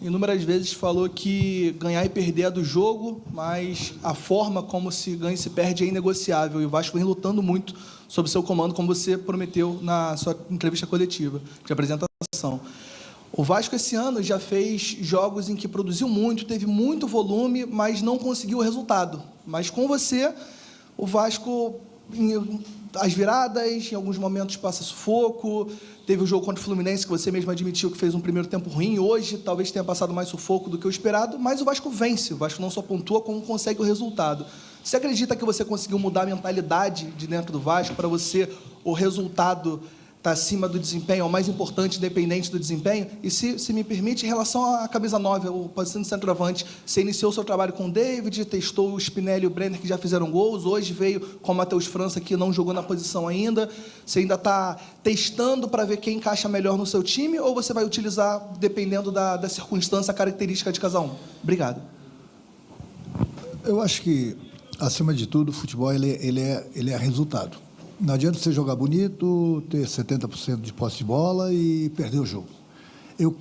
Inúmeras vezes falou que ganhar e perder é do jogo, mas a forma como se ganha e se perde é inegociável. E o Vasco vem lutando muito sob seu comando, como você prometeu na sua entrevista coletiva de apresentação. O Vasco, esse ano, já fez jogos em que produziu muito, teve muito volume, mas não conseguiu o resultado. Mas com você, o Vasco, às viradas, em alguns momentos passa sufoco. Teve o jogo contra o Fluminense, que você mesmo admitiu que fez um primeiro tempo ruim. Hoje, talvez tenha passado mais sufoco do que o esperado, mas o Vasco vence. O Vasco não só pontua, como consegue o resultado. Você acredita que você conseguiu mudar a mentalidade de dentro do Vasco para você o resultado está acima do desempenho, é o mais importante, independente do desempenho? E, se me permite, em relação à camisa 9, o posição de centroavante, você iniciou o seu trabalho com o David, testou o Spinelli e o Brenner, que já fizeram gols, hoje veio com o Matheus França, que não jogou na posição ainda. Você ainda está testando para ver quem encaixa melhor no seu time, ou você vai utilizar, dependendo da circunstância, a característica de cada um? Obrigado. Eu acho que, acima de tudo, o futebol ele é resultado. Não adianta você jogar bonito, ter 70% de posse de bola e perder o jogo.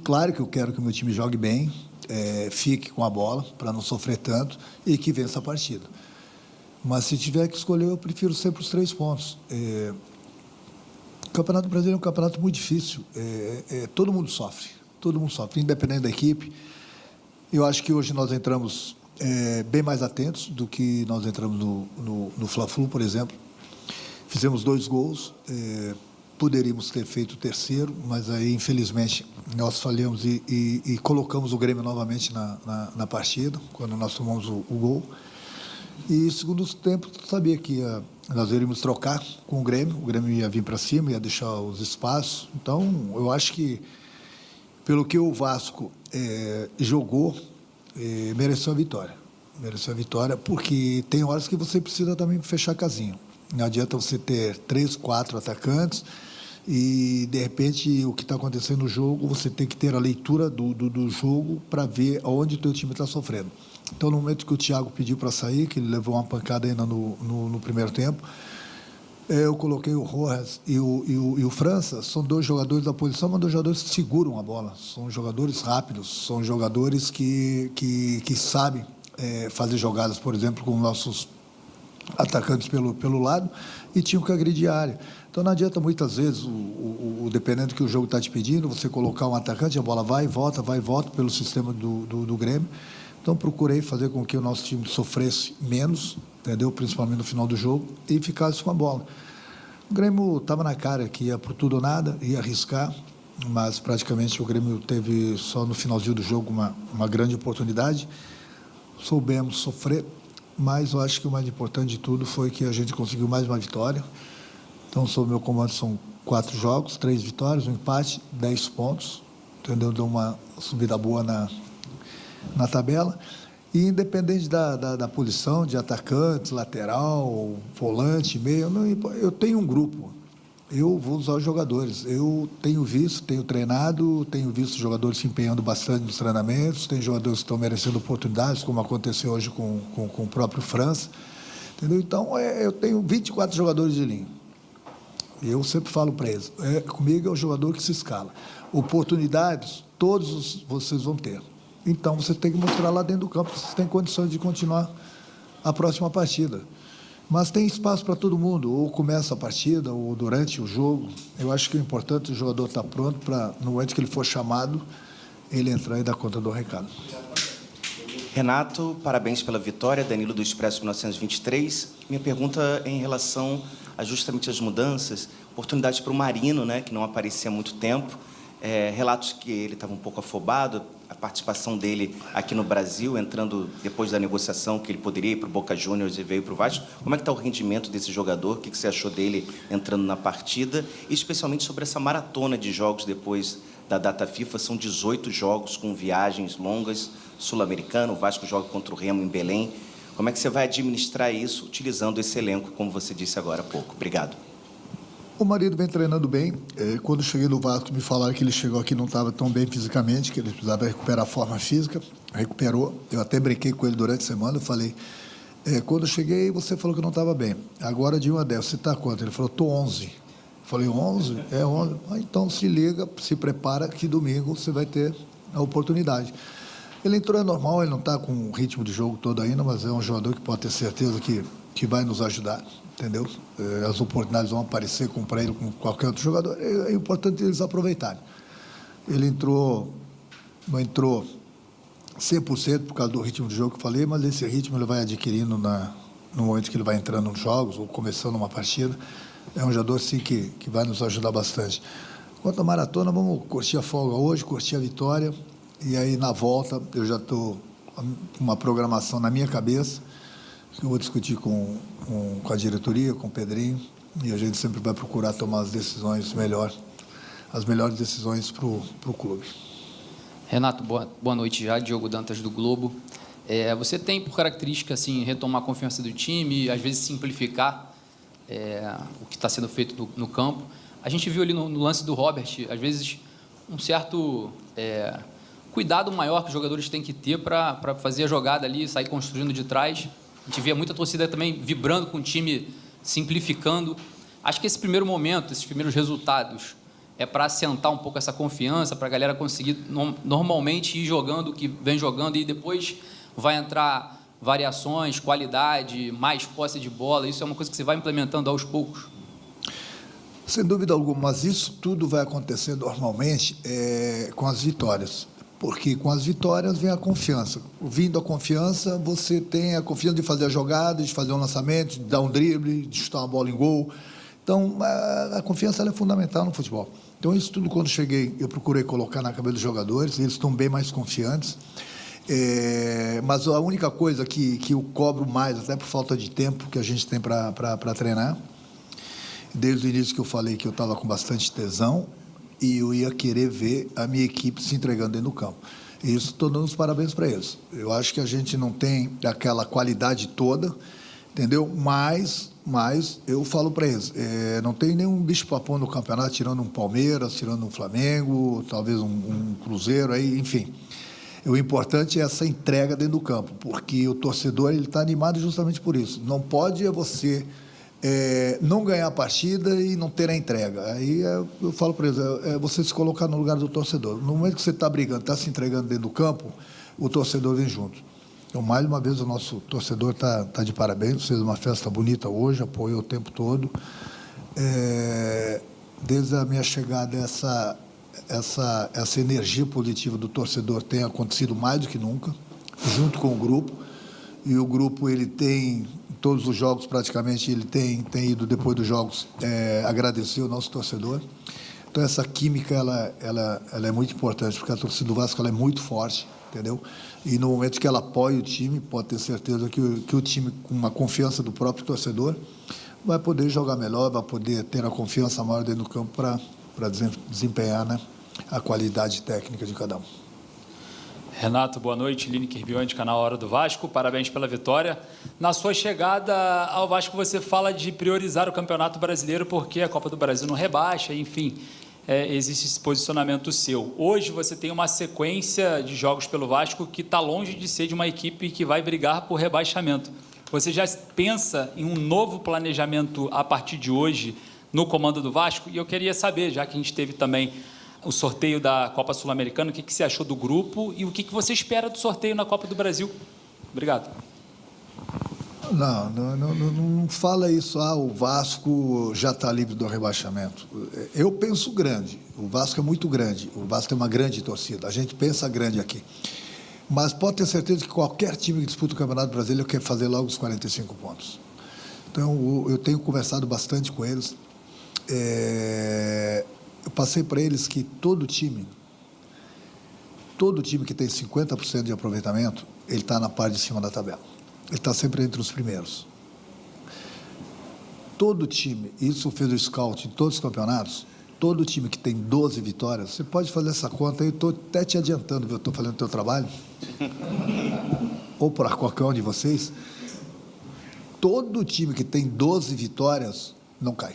Claro que eu quero que o meu time jogue bem, fique com a bola, para não sofrer tanto, e que vença a partida. Mas, se tiver que escolher, eu prefiro sempre os 3 pontos. O Campeonato Brasileiro é um campeonato muito difícil. Todo mundo sofre, independente da equipe. Eu acho que hoje nós entramos bem mais atentos do que nós entramos no Fla-Flu, por exemplo. Fizemos 2 gols, poderíamos ter feito o terceiro, mas aí, infelizmente, nós falhamos e colocamos o Grêmio novamente na partida, quando nós tomamos o gol. E, segundo tempo, sabia que nós iríamos trocar com o Grêmio ia vir para cima, ia deixar os espaços. Então, eu acho que, pelo que o Vasco jogou, mereceu a vitória. Mereceu a vitória, porque tem horas que você precisa também fechar a casinha. Não adianta você ter 3, 4 atacantes e, de repente, o que está acontecendo no jogo, você tem que ter a leitura do jogo para ver onde o teu time está sofrendo. Então, no momento que o Thiago pediu para sair, que ele levou uma pancada ainda no primeiro tempo, eu coloquei o Rojas e o França. São 2 jogadores da posição, mas 2 jogadores que seguram a bola. São jogadores rápidos, são jogadores que sabem fazer jogadas, por exemplo, com nossos atacantes pelo lado, e tinham que agredir a área. Então, não adianta muitas vezes, dependendo do que o jogo está te pedindo, você colocar um atacante, a bola vai e volta pelo sistema do Grêmio. Então, procurei fazer com que o nosso time sofresse menos, entendeu? Principalmente no final do jogo, e ficasse com a bola. O Grêmio estava na cara que ia por tudo ou nada, ia arriscar, mas praticamente o Grêmio teve só no finalzinho do jogo uma grande oportunidade. Soubemos sofrer, mas eu acho que o mais importante de tudo foi que a gente conseguiu mais uma vitória. Então, sob meu comando, são 4 jogos, 3 vitórias, um empate, 10 pontos. Entendeu? Deu uma subida boa na tabela. E, independente da posição de atacante, lateral, volante, meio, eu tenho um grupo. Eu vou usar os jogadores. Eu tenho visto, tenho treinado, tenho visto jogadores se empenhando bastante nos treinamentos, tem jogadores que estão merecendo oportunidades, como aconteceu hoje com o próprio França. Entendeu? Então, eu tenho 24 jogadores de linha. Eu sempre falo para eles, comigo é o jogador que se escala. Oportunidades, todos vocês vão ter. Então, você tem que mostrar lá dentro do campo que vocês têm condições de continuar a próxima partida. Mas tem espaço para todo mundo, ou começa a partida, ou durante o jogo. Eu acho que o importante é o jogador estar pronto para, no momento que ele for chamado, ele entrar e dar conta do recado. Renato, parabéns pela vitória. Danilo do Expresso 1923. Minha pergunta é em relação a justamente as mudanças, oportunidades para o Marino, né, que não aparecia há muito tempo. Relatos que ele estava um pouco afobado, a participação dele aqui no Brasil, entrando depois da negociação que ele poderia ir para o Boca Juniors e veio para o Vasco. Como é que está o rendimento desse jogador? O que você achou dele entrando na partida? E especialmente sobre essa maratona de jogos depois da data FIFA. São 18 jogos com viagens longas, sul-americano, o Vasco joga contra o Remo em Belém. Como é que você vai administrar isso utilizando esse elenco, como você disse agora há pouco? Obrigado. O marido vem treinando bem. Quando cheguei no Vasco, me falaram que ele chegou aqui e não estava tão bem fisicamente, que ele precisava recuperar a forma física. Recuperou. Eu até brinquei com ele durante a semana. Eu falei, quando eu cheguei, você falou que não estava bem. Agora, de 1 a 10, você está quanto? Ele falou, estou 11. Eu falei, 11? 11. Então, se liga, se prepara, que domingo você vai ter a oportunidade. Ele entrou, é normal, ele não está com o ritmo de jogo todo ainda, mas é um jogador que pode ter certeza que vai nos ajudar, entendeu? As oportunidades vão aparecer para ele, com qualquer outro jogador. É importante eles aproveitarem. Ele não entrou 100% por causa do ritmo de jogo que eu falei, mas esse ritmo ele vai adquirindo no momento que ele vai entrando nos jogos ou começando uma partida. É um jogador, sim, que vai nos ajudar bastante. Quanto à maratona, vamos curtir a folga hoje, curtir a vitória. E aí, na volta, eu já estou com uma programação na minha cabeça, que eu vou discutir com a diretoria, com o Pedrinho, e a gente sempre vai procurar tomar as decisões as melhores decisões para o clube. Renato, boa noite já, Diogo Dantas do Globo. Você tem por característica assim, retomar a confiança do time, às vezes simplificar o que está sendo feito no campo. A gente viu ali no lance do Robert, às vezes, um certo cuidado maior que os jogadores têm que ter para fazer a jogada ali, sair construindo de trás. A gente vê muita torcida também vibrando com o time, simplificando. Acho que esse primeiro momento, esses primeiros resultados, é para assentar um pouco essa confiança, para a galera conseguir normalmente ir jogando o que vem jogando e depois vai entrar variações, qualidade, mais posse de bola. Isso é uma coisa que você vai implementando aos poucos? Sem dúvida alguma, mas isso tudo vai acontecer normalmente com as vitórias. Porque com as vitórias vem a confiança. Vindo a confiança, você tem a confiança de fazer a jogada, de fazer um lançamento, de dar um drible, de chutar uma bola em gol. Então, a confiança ela é fundamental no futebol. Então, isso tudo, quando cheguei, eu procurei colocar na cabeça dos jogadores, eles estão bem mais confiantes. Mas a única coisa que eu cobro mais, até por falta de tempo que a gente tem para treinar, desde o início que eu falei que eu estava com bastante tesão, e eu ia querer ver a minha equipe se entregando dentro do campo. E isso, estou dando os parabéns para eles. Eu acho que a gente não tem aquela qualidade toda, entendeu? Mas eu falo para eles, não tem nenhum bicho-papão no campeonato, tirando um Palmeiras, tirando um Flamengo, talvez um Cruzeiro, aí, enfim. O importante é essa entrega dentro do campo, porque o torcedor está animado justamente por isso. Não pode você não ganhar a partida e não ter a entrega. Aí eu falo para eles, você se colocar no lugar do torcedor. No momento que você está brigando, está se entregando dentro do campo, o torcedor vem junto. Então, mais uma vez, o nosso torcedor está de parabéns, fez uma festa bonita hoje, apoiou o tempo todo. Desde a minha chegada, essa energia positiva do torcedor tem acontecido mais do que nunca, junto com o grupo. E o grupo, ele tem, em todos os jogos praticamente, ele tem ido, depois dos jogos, agradecer o nosso torcedor. Então, essa química, ela é muito importante, porque a torcida do Vasco ela é muito forte, entendeu? E no momento que ela apoia o time, pode ter certeza que o time, com uma confiança do próprio torcedor, vai poder jogar melhor, vai poder ter a confiança maior dentro do campo para desempenhar, né, a qualidade técnica de cada um. Renato, boa noite. Lineker Biondi, canal Hora do Vasco. Parabéns pela vitória. Na sua chegada ao Vasco, você fala de priorizar o Campeonato Brasileiro porque a Copa do Brasil não rebaixa, enfim, existe esse posicionamento seu. Hoje você tem uma sequência de jogos pelo Vasco que está longe de ser de uma equipe que vai brigar por rebaixamento. Você já pensa em um novo planejamento a partir de hoje no comando do Vasco? E eu queria saber, já que a gente teve também o sorteio da Copa Sul-Americana, o que você achou do grupo e o que você espera do sorteio na Copa do Brasil? Obrigado. Não fala isso, o Vasco já está livre do rebaixamento. Eu penso grande, o Vasco é muito grande, o Vasco é uma grande torcida, a gente pensa grande aqui. Mas pode ter certeza que qualquer time que disputa o Campeonato Brasileiro quer fazer logo os 45 pontos. Então, eu tenho conversado bastante com eles. Eu passei para eles que todo time que tem 50% de aproveitamento, ele está na parte de cima da tabela. Ele está sempre entre os primeiros. Todo time, isso fez o scout em todos os campeonatos, todo time que tem 12 vitórias, você pode fazer essa conta aí, eu estou até te adiantando, eu estou fazendo o teu trabalho, ou para qualquer um de vocês, todo time que tem 12 vitórias não cai.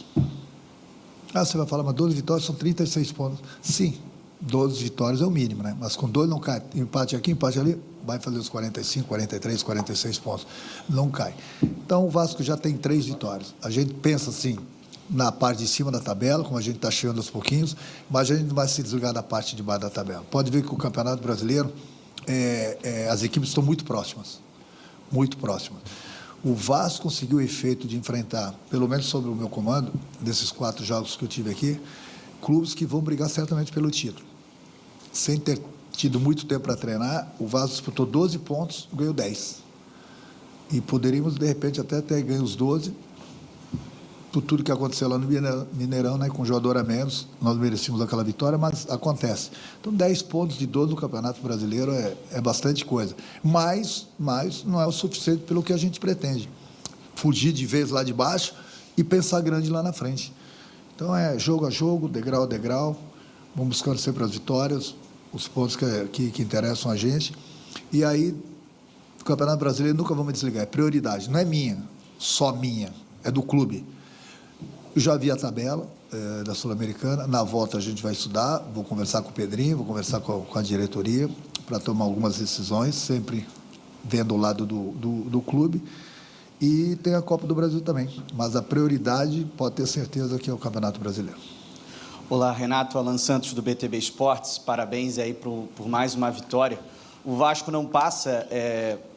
Você vai falar, mas 12 vitórias são 36 pontos. Sim, 12 vitórias é o mínimo, né? Mas com 2 não cai. Empate aqui, empate ali, vai fazer os 45, 43, 46 pontos. Não cai. Então, o Vasco já tem 3 vitórias. A gente pensa assim, na parte de cima da tabela, como a gente está chegando aos pouquinhos, mas a gente não vai se desligar da parte de baixo da tabela. Pode ver que o Campeonato Brasileiro, as equipes estão muito próximas. Muito próximas. O Vasco conseguiu o efeito de enfrentar, pelo menos sob o meu comando, desses 4 jogos que eu tive aqui, clubes que vão brigar certamente pelo título. Sem ter tido muito tempo para treinar, o Vasco disputou 12 pontos, ganhou 10. E poderíamos, de repente, até ter ganho os 12, por tudo que aconteceu lá no Mineirão, né, com jogador a menos, nós merecíamos aquela vitória, mas acontece. Então, 10 pontos de 12 no Campeonato Brasileiro é bastante coisa. Mas não é o suficiente pelo que a gente pretende. Fugir de vez lá de baixo e pensar grande lá na frente. Então, é jogo a jogo, degrau a degrau, vamos buscando sempre as vitórias, os pontos que interessam a gente. E aí, o Campeonato Brasileiro nunca vamos desligar, é prioridade. Não é minha, só minha, é do clube. Eu já vi a tabela da Sul-Americana, na volta a gente vai estudar, vou conversar com o Pedrinho, vou conversar com a diretoria para tomar algumas decisões, sempre vendo o lado do clube. E tem a Copa do Brasil também, mas a prioridade, pode ter certeza, que é o Campeonato Brasileiro. Olá, Renato, Alan Santos, do BTB Esportes, parabéns aí por mais uma vitória. O Vasco não passa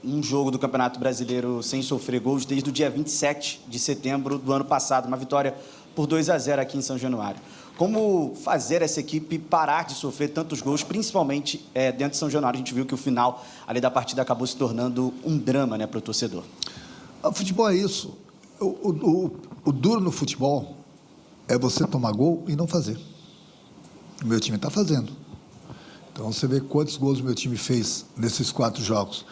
um jogo do Campeonato Brasileiro sem sofrer gols desde o dia 27 de setembro do ano passado, uma vitória por 2-0 aqui em São Januário. Como fazer essa equipe parar de sofrer tantos gols, principalmente dentro de São Januário? A gente viu que o final ali da partida acabou se tornando um drama, né, para o torcedor. O futebol é isso. O duro no futebol é você tomar gol e não fazer. O meu time está fazendo. Então, você vê quantos gols o meu time fez nesses 4 jogos.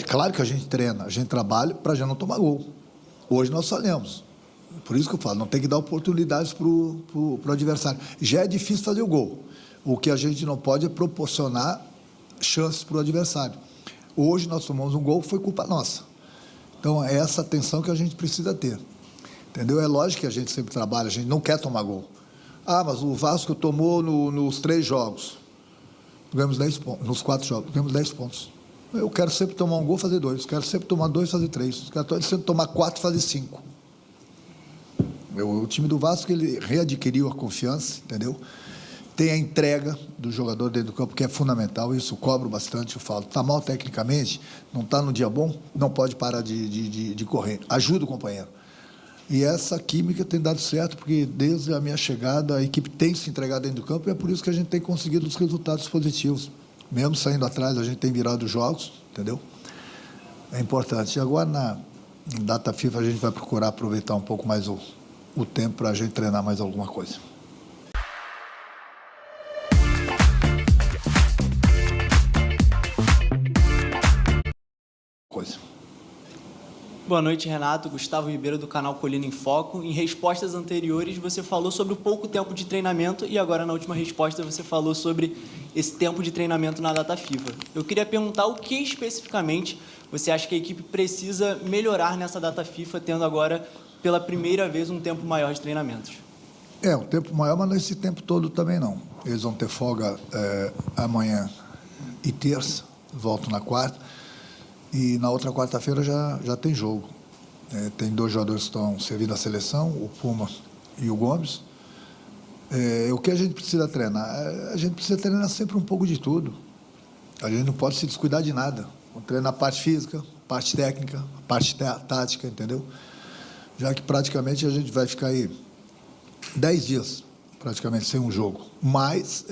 Claro que a gente treina, a gente trabalha para já não tomar gol. Hoje nós falhamos. Por isso que eu falo, não tem que dar oportunidades para o adversário. Já é difícil fazer o gol. O que a gente não pode é proporcionar chances para o adversário. Hoje nós tomamos um gol, foi culpa nossa. Então, é essa atenção que a gente precisa ter. Entendeu? É lógico que a gente sempre trabalha, a gente não quer tomar gol. Ah, mas o Vasco tomou nos 3 jogos. Ganhamos 10 pontos. Nos 4 jogos, ganhamos 10 pontos. Eu quero sempre tomar um gol, fazer 2. Quero sempre tomar 2, fazer 3. Quero sempre tomar 4, fazer 5. O time do Vasco, ele readquiriu a confiança, entendeu? Tem a entrega do jogador dentro do campo, que é fundamental. Isso cobro bastante, eu falo. Está mal tecnicamente, não está no dia bom, não pode parar de correr. Ajuda o companheiro. E essa química tem dado certo, porque desde a minha chegada, a equipe tem se entregado dentro do campo, e é por isso que a gente tem conseguido os resultados positivos. Mesmo saindo atrás, a gente tem virado os jogos, entendeu? É importante. E agora, na data FIFA, a gente vai procurar aproveitar um pouco mais o tempo para a gente treinar mais alguma coisa. Boa noite, Renato. Gustavo Ribeiro, do canal Colina em Foco. Em respostas anteriores, você falou sobre o pouco tempo de treinamento e agora, na última resposta, você falou sobre esse tempo de treinamento na data FIFA. Eu queria perguntar o que especificamente você acha que a equipe precisa melhorar nessa data FIFA, tendo agora, pela primeira vez, um tempo maior de treinamentos. Um tempo maior, mas não esse tempo todo também não. Eles vão ter folga amanhã e terça, voltam na quarta. E na outra quarta-feira já tem jogo. Tem 2 jogadores que estão servindo a seleção, o Puma e o Gomes. O que a gente precisa treinar? A gente precisa treinar sempre um pouco de tudo. A gente não pode se descuidar de nada. Vamos treinar a parte física, parte técnica, parte tática, entendeu? Já que praticamente a gente vai ficar aí 10 dias praticamente sem um jogo. Mas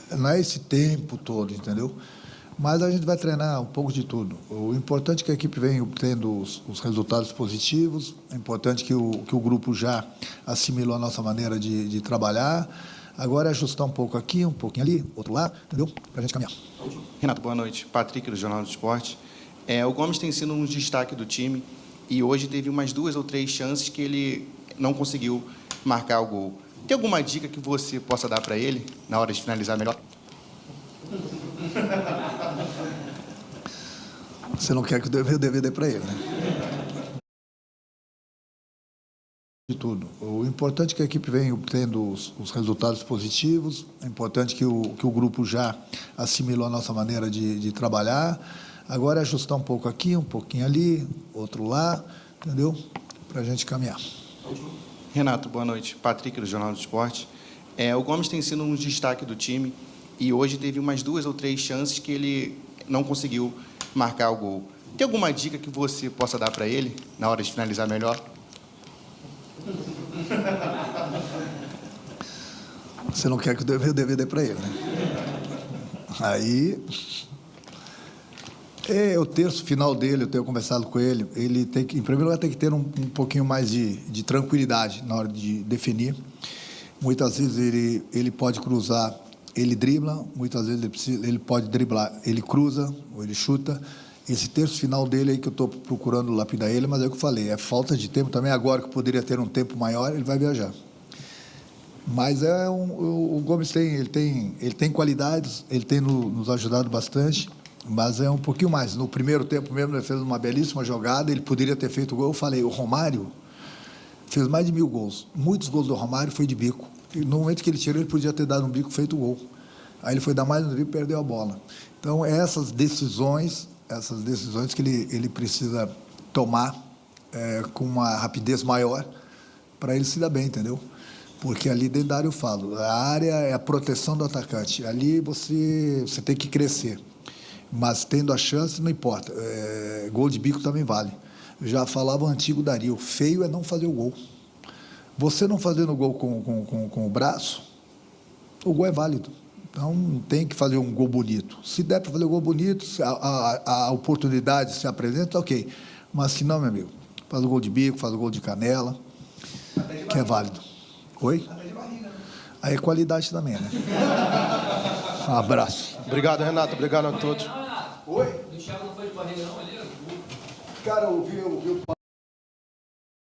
não é esse tempo todo, entendeu? Mas a gente vai treinar um pouco de tudo. O importante é que a equipe venha obtendo os resultados positivos, é importante que o grupo já assimilou a nossa maneira de trabalhar. Agora é ajustar um pouco aqui, um pouquinho ali, outro lá, entendeu? Para a gente caminhar. Renato, boa noite. Patrick, do Jornal do Esporte. O Gomes tem sido um destaque do time e hoje teve umas 2 ou 3 chances que ele não conseguiu marcar o gol. Tem alguma dica que você possa dar para ele na hora de finalizar melhor? Você não quer que eu dê o DVD para ele, né? De tudo. O importante é que a equipe venha obtendo os resultados positivos, é importante que o grupo já assimilou a nossa maneira de trabalhar. Agora é ajustar um pouco aqui, um pouquinho ali, outro lá, entendeu? Para a gente caminhar. Renato, boa noite. Patrick, do Jornal do Esporte. O Gomes tem sido um destaque do time e hoje teve umas 2 ou 3 chances que ele não conseguiu marcar o gol. Tem alguma dica que você possa dar para ele na hora de finalizar melhor? Você não quer que eu dê o DVD para ele, né? Aí, o terço final dele, eu tenho conversado com ele, ele tem que, em primeiro lugar, tem que ter um pouquinho mais de tranquilidade na hora de definir. Muitas vezes ele pode cruzar, ele dribla, muitas vezes ele pode driblar, ele cruza ou ele chuta. Esse terço final dele aí que eu estou procurando lapidar ele, mas é o que eu falei, é falta de tempo também. Agora que poderia ter um tempo maior, ele vai viajar. Mas o Gomes ele tem qualidades, ele tem nos ajudado bastante, mas é um pouquinho mais. No primeiro tempo mesmo, ele fez uma belíssima jogada, ele poderia ter feito gol. Eu falei, o Romário fez mais de 1000 gols. Muitos gols do Romário foi de bico. E no momento que ele tirou, ele podia ter dado um bico, feito gol. Aí ele foi dar mais um drible e perdeu a bola. Então, essas decisões que ele precisa tomar com uma rapidez maior para ele se dar bem, entendeu? Porque ali dentro da área eu falo, a área é a proteção do atacante. Ali você tem que crescer. Mas tendo a chance, não importa. Gol de bico também vale. Já falava o antigo Dario, feio é não fazer o gol. Você não fazendo o gol com o braço, o gol é válido. Então, tem que fazer um gol bonito. Se der para fazer um gol bonito, a oportunidade se apresenta, ok. Mas se não, meu amigo, faz o gol de bico, faz o gol de canela, que é válido. Oi? Aí é qualidade também, né? Um abraço. Obrigado, Renato. Obrigado a todos. Oi? O Thiago não foi de barriga, não, ali? Cara, eu vi o